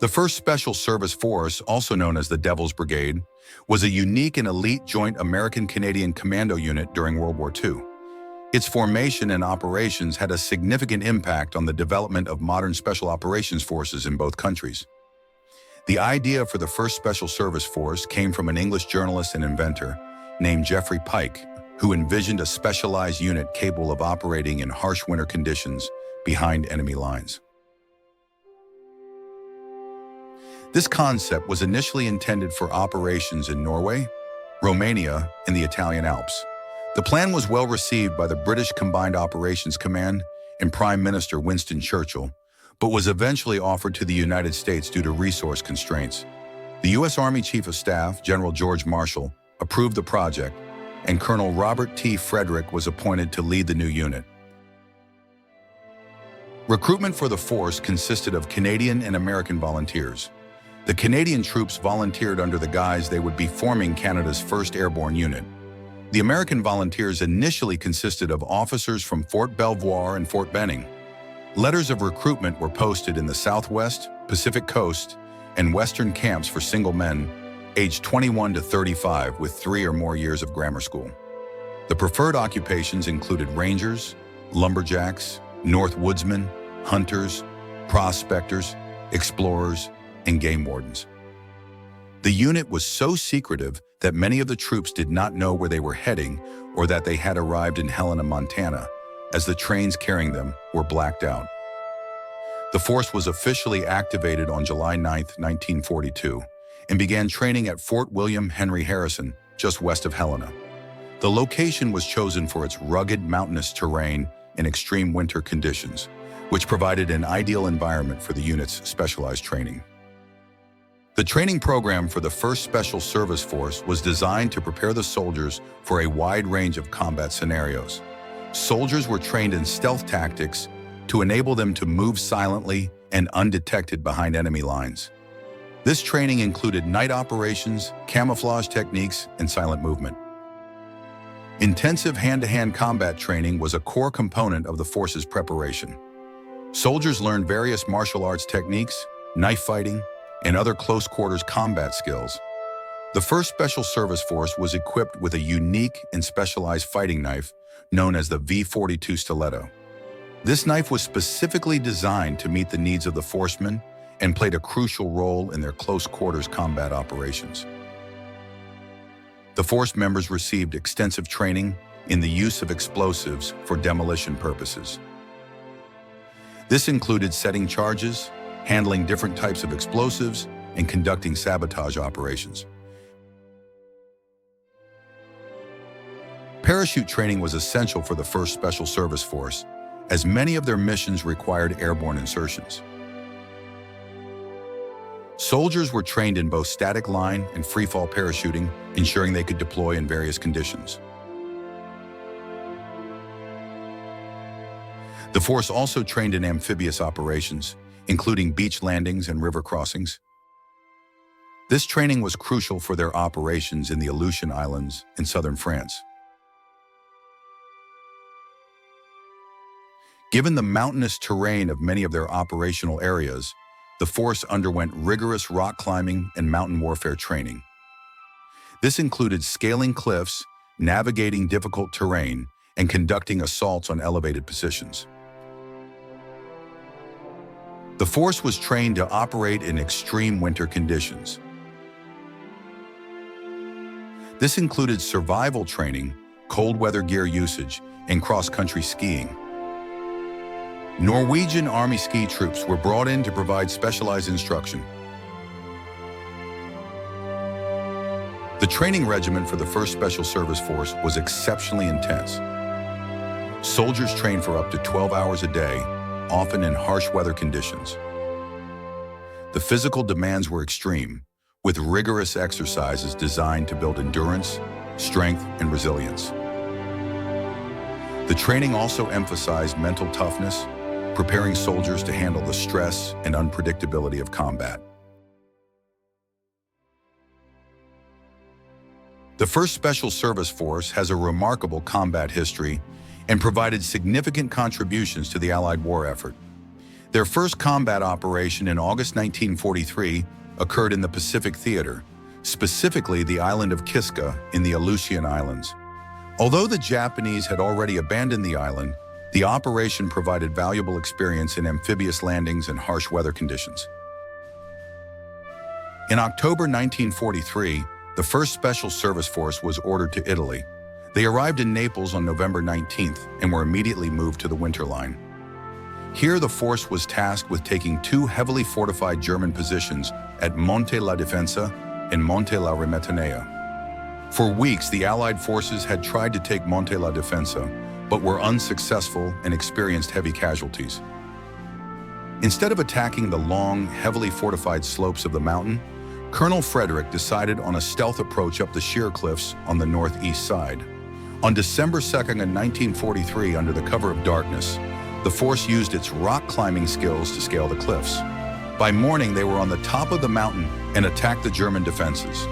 The 1st Special Service Force, also known as the Devil's Brigade, was a unique and elite joint American-Canadian commando unit during World War II. Its formation and operations had a significant impact on the development of modern special operations forces in both countries. The idea for the 1st Special Service Force came from an English journalist and inventor named Geoffrey Pike, who envisioned a specialized unit capable of operating in harsh winter conditions behind enemy lines. This concept was initially intended for operations in Norway, Romania, and the Italian Alps. The plan was well received by the British Combined Operations Command and Prime Minister Winston Churchill, but was eventually offered to the United States due to resource constraints. The U.S. Army Chief of Staff, General George Marshall, approved the project, and Colonel Robert T. Frederick was appointed to lead the new unit. Recruitment for the force consisted of Canadian and American volunteers. The Canadian troops volunteered under the guise they would be forming Canada's 1st Airborne Unit. The American volunteers initially consisted of officers from Fort Belvoir and Fort Benning. Letters of recruitment were posted in the Southwest, Pacific Coast, and Western camps for single men aged 21 to 35 with 3 or more years of grammar school. The preferred occupations included rangers, lumberjacks, north woodsmen, hunters, prospectors, explorers, and game wardens. The unit was so secretive that many of the troops did not know where they were heading or that they had arrived in Helena, Montana, as the trains carrying them were blacked out. The force was officially activated on July 9, 1942, and began training at Fort William Henry Harrison, just west of Helena. The location was chosen for its rugged mountainous terrain and extreme winter conditions, which provided an ideal environment for the unit's specialized training. The training program for the 1st Special Service Force was designed to prepare the soldiers for a wide range of combat scenarios. Soldiers were trained in stealth tactics to enable them to move silently and undetected behind enemy lines. This training included night operations, camouflage techniques, and silent movement. Intensive hand-to-hand combat training was a core component of the force's preparation. Soldiers learned various martial arts techniques, knife fighting, and other close-quarters combat skills. The 1st Special Service Force was equipped with a unique and specialized fighting knife known as the V-42 Stiletto. This knife was specifically designed to meet the needs of the forcemen and played a crucial role in their close-quarters combat operations. The force members received extensive training in the use of explosives for demolition purposes. This included setting charges, handling different types of explosives, and conducting sabotage operations. Parachute training was essential for the 1st Special Service Force, as many of their missions required airborne insertions. Soldiers were trained in both static line and free-fall parachuting, ensuring they could deploy in various conditions. The force also trained in amphibious operations, including beach landings and river crossings. This training was crucial for their operations in the Aleutian Islands in southern France. Given the mountainous terrain of many of their operational areas, the force underwent rigorous rock climbing and mountain warfare training. This included scaling cliffs, navigating difficult terrain, and conducting assaults on elevated positions. The force was trained to operate in extreme winter conditions. This included survival training, cold weather gear usage, and cross-country skiing. Norwegian Army ski troops were brought in to provide specialized instruction. The training regimen for the 1st Special Service Force was exceptionally intense. Soldiers trained for up to 12 hours a day, often in harsh weather conditions. The physical demands were extreme, with rigorous exercises designed to build endurance, strength, and resilience. The training also emphasized mental toughness, preparing soldiers to handle the stress and unpredictability of combat. The 1st Special Service Force has a remarkable combat history and provided significant contributions to the Allied war effort. Their first combat operation in August 1943 occurred in the Pacific Theater, specifically the island of Kiska in the Aleutian Islands. Although the Japanese had already abandoned the island, the operation provided valuable experience in amphibious landings and harsh weather conditions. In October 1943, the 1st Special Service Force was ordered to Italy. They arrived in Naples on November 19th and were immediately moved to the winter line. Here, the force was tasked with taking 2 heavily fortified German positions at Monte la Defensa and Monte la Remetanea. For weeks, the Allied forces had tried to take Monte la Defensa, but were unsuccessful and experienced heavy casualties. Instead of attacking the long, heavily fortified slopes of the mountain, Colonel Frederick decided on a stealth approach up the sheer cliffs on the northeast side. On December 2nd, 1943, under the cover of darkness, the force used its rock climbing skills to scale the cliffs. By morning, they were on the top of the mountain and attacked the German defenses.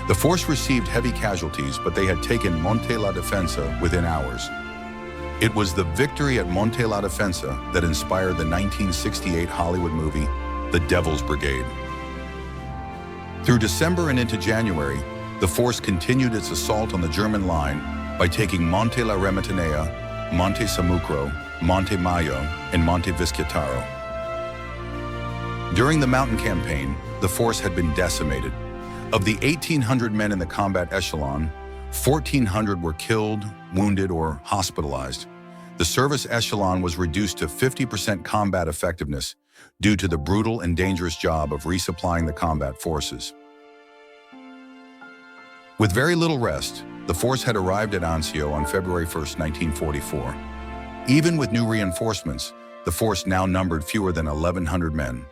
The force received heavy casualties, but they had taken Monte la Defensa within hours. It was the victory at Monte la Defensa that inspired the 1968 Hollywood movie, The Devil's Brigade. Through December and into January, the force continued its assault on the German line by taking Monte la Remetanea, Monte Samucro, Monte Mayo, and Monte Visciataro. During the mountain campaign, the force had been decimated. Of the 1,800 men in the combat echelon, 1,400 were killed, wounded, or hospitalized. The service echelon was reduced to 50% combat effectiveness due to the brutal and dangerous job of resupplying the combat forces. With very little rest, the force had arrived at Anzio on February 1, 1944. Even with new reinforcements, the force now numbered fewer than 1,100 men.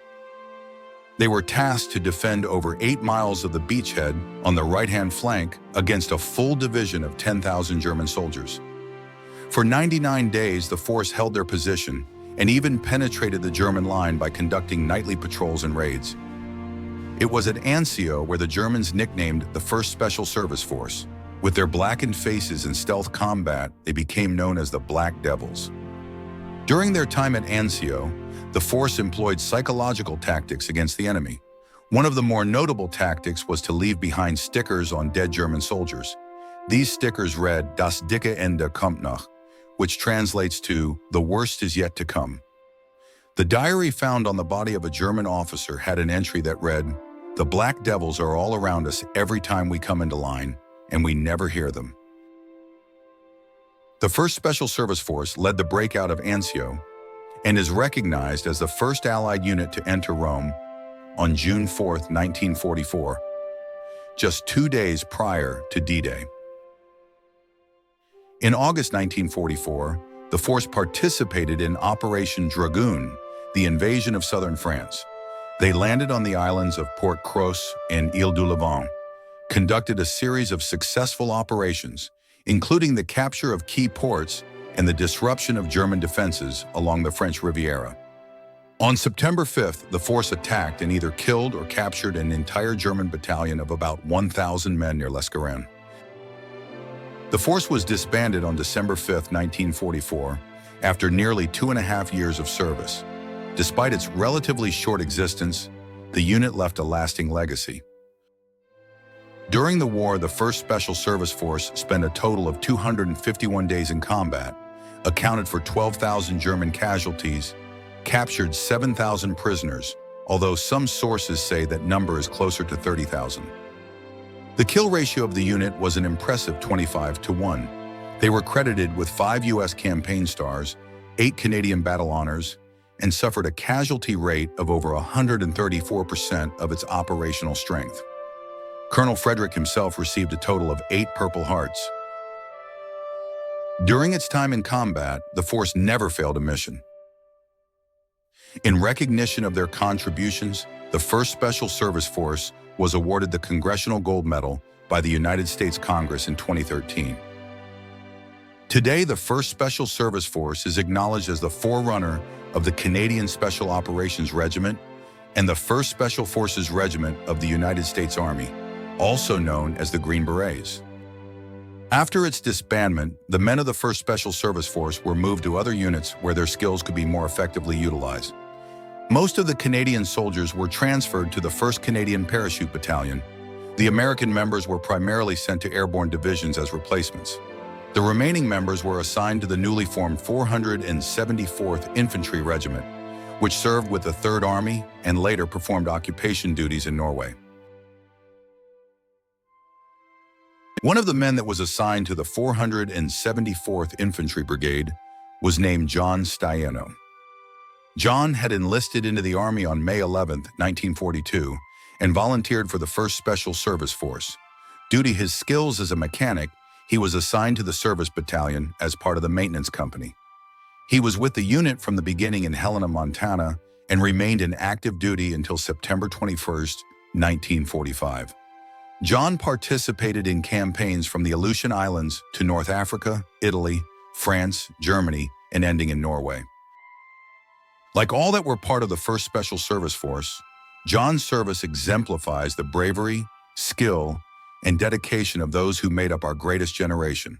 They were tasked to defend over 8 miles of the beachhead on the right-hand flank against a full division of 10,000 German soldiers. For 99 days, the force held their position and even penetrated the German line by conducting nightly patrols and raids. It was at Anzio where the Germans nicknamed the 1st Special Service Force. With their blackened faces and stealth combat, they became known as the Black Devils. During their time at Anzio, the force employed psychological tactics against the enemy. One of the more notable tactics was to leave behind stickers on dead German soldiers. These stickers read, "Das dicke Ende kommt noch," which translates to, "The worst is yet to come." The diary found on the body of a German officer had an entry that read, "The Black Devils are all around us every time we come into line, and we never hear them." The 1st Special Service Force led the breakout of Anzio and is recognized as the first Allied unit to enter Rome on June 4, 1944, just 2 days prior to D-Day. In August 1944, the force participated in Operation Dragoon, the invasion of southern France. They landed on the islands of Port Cros and Ile du Levant, conducted a series of successful operations, including the capture of key ports and the disruption of German defenses along the French Riviera. On September 5th, the force attacked and either killed or captured an entire German battalion of about 1,000 men near Lescarens. The force was disbanded on December 5, 1944, after nearly 2.5 years of service. Despite its relatively short existence, the unit left a lasting legacy. During the war, the 1st Special Service Force spent a total of 251 days in combat, accounted for 12,000 German casualties, captured 7,000 prisoners, although some sources say that number is closer to 30,000. The kill ratio of the unit was an impressive 25-1. They were credited with 5 U.S. campaign stars, 8 Canadian battle honors, and suffered a casualty rate of over 134% of its operational strength. Colonel Frederick himself received a total of 8 Purple Hearts. During its time in combat, the force never failed a mission. In recognition of their contributions, the 1st Special Service Force was awarded the Congressional Gold Medal by the United States Congress in 2013. Today, the 1st Special Service Force is acknowledged as the forerunner of the Canadian Special Operations Regiment and the 1st Special Forces Regiment of the United States Army, also known as the Green Berets. After its disbandment, the men of the 1st Special Service Force were moved to other units where their skills could be more effectively utilized. Most of the Canadian soldiers were transferred to the 1st Canadian Parachute Battalion. The American members were primarily sent to airborne divisions as replacements. The remaining members were assigned to the newly formed 474th Infantry Regiment, which served with the 3rd Army and later performed occupation duties in Norway. One of the men that was assigned to the 474th Infantry Brigade was named John Stieno. John had enlisted into the Army on May 11, 1942, and volunteered for the 1st Special Service Force. Due to his skills as a mechanic, he was assigned to the Service Battalion as part of the maintenance company. He was with the unit from the beginning in Helena, Montana, and remained in active duty until September 21, 1945. John participated in campaigns from the Aleutian Islands to North Africa, Italy, France, Germany, and ending in Norway. Like all that were part of the 1st Special Service Force, John's service exemplifies the bravery, skill, and dedication of those who made up our greatest generation.